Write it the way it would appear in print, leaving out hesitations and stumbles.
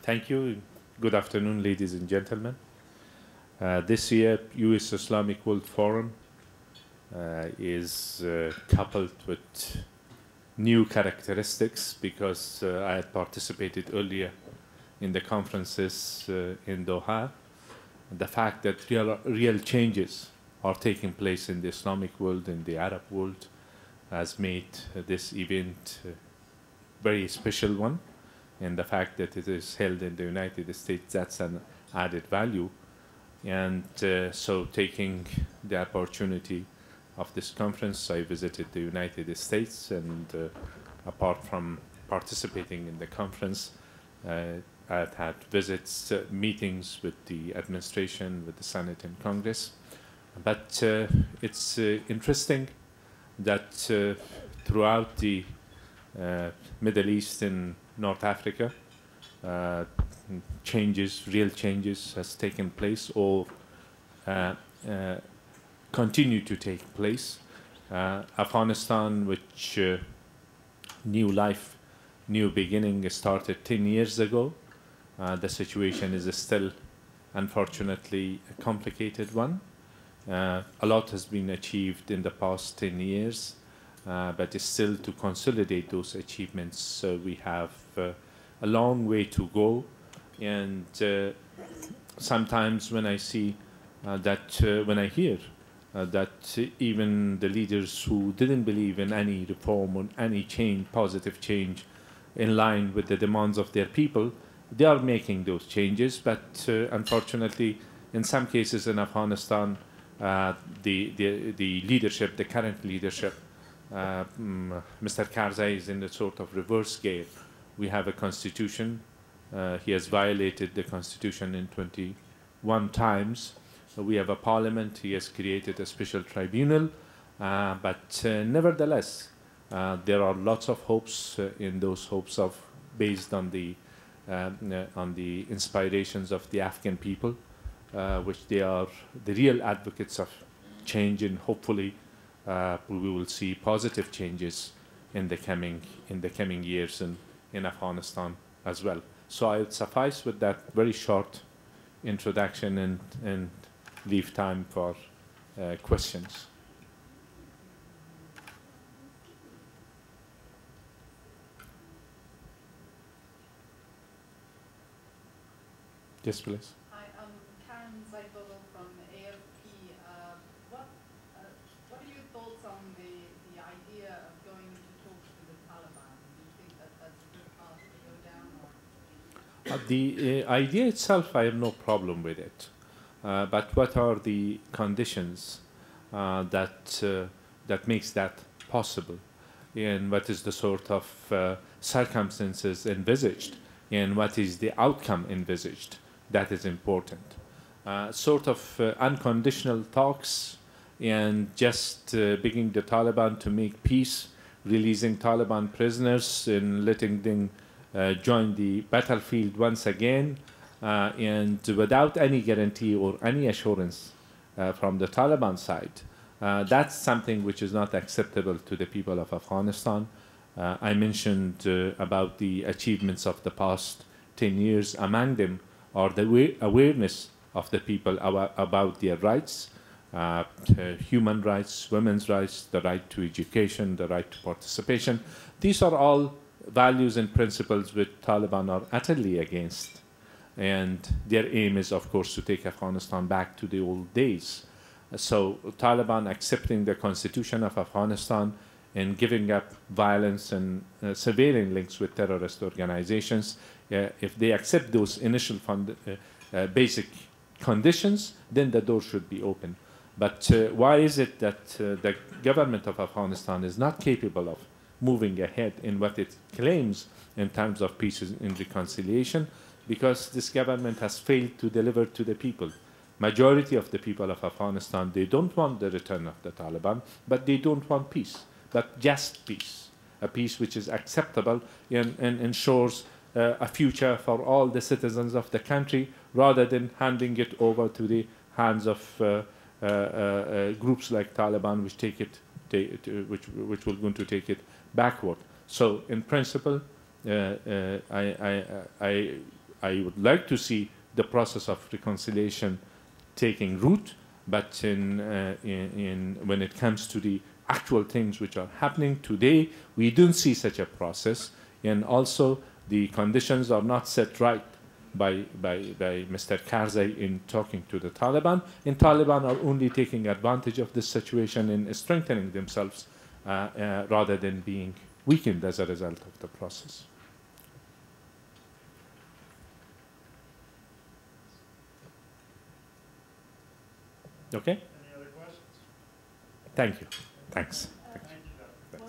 Thank you. Good afternoon, ladies and gentlemen. This year, US-Islamic World Forum is coupled with new characteristics because I had participated earlier in the conferences in Doha. The fact that real changes are taking place in the Islamic world, in the Arab world, has made this event a very special one. And the fact that it is held in the United States, that's an added value. And so taking the opportunity of this conference, I visited the United States, and apart from participating in the conference, I've had visits, meetings with the administration, with the Senate and Congress. But it's interesting that throughout the Middle East and North Africa, real changes has taken place or continue to take place. Afghanistan, which new life, new beginning started 10 years ago. The situation is still, unfortunately, a complicated one. A lot has been achieved in the past 10 years. But it's still to consolidate those achievements. So we have a long way to go. And sometimes when I see when I hear that even the leaders who didn't believe in any reform or any change, positive change, in line with the demands of their people, they are making those changes. But unfortunately, in some cases in Afghanistan, the leadership, the current leadership, Mr. Karzai is in a sort of reverse gear. We have a constitution. He has violated the constitution in 21 times. We have a parliament. He has created a special tribunal. But nevertheless, there are lots of hopes in those hopes based on the inspirations of the Afghan people, which they are the real advocates of change, and hopefully we will see positive changes in the coming years in Afghanistan as well. So I would suffice with that very short introduction and leave time for questions. Yes, please. What are your thoughts on the idea of going to talks with the Taliban? Do you think that that's a good path to go down? Or? The idea itself, I have no problem with it. But what are the conditions that makes that possible? And what is the sort of circumstances envisaged? And what is the outcome envisaged? That is important. Sort of unconditional talks and just begging the Taliban to make peace, releasing Taliban prisoners and letting them join the battlefield once again, and without any guarantee or any assurance from the Taliban side. That's something which is not acceptable to the people of Afghanistan. I mentioned about the achievements of the past 10 years. Among them are the awareness of the people about their rights, human rights, women's rights, the right to education, the right to participation. These are all values and principles which Taliban are utterly against. And their aim is, of course, to take Afghanistan back to the old days. So Taliban accepting the constitution of Afghanistan and giving up violence and severing links with terrorist organizations, if they accept those initial basic conditions, then the door should be open. But why is it that the government of Afghanistan is not capable of moving ahead in what it claims in terms of peace and reconciliation? Because this government has failed to deliver to the people. Majority of the people of Afghanistan, they don't want the return of the Taliban, but they don't want peace, but just peace. A peace which is acceptable and ensures a future for all the citizens of the country, rather than handing it over to the hands of groups like Taliban, which will going to take it backward. So, in principle, I would like to see the process of reconciliation taking root, but when it comes to the actual things which are happening today, we don't see such a process, and also the conditions are not set right by Mr. Karzai in talking to the Taliban, and Taliban are only taking advantage of this situation and strengthening themselves rather than being weakened as a result of the process. Okay? Any other questions? Thank you. Thanks.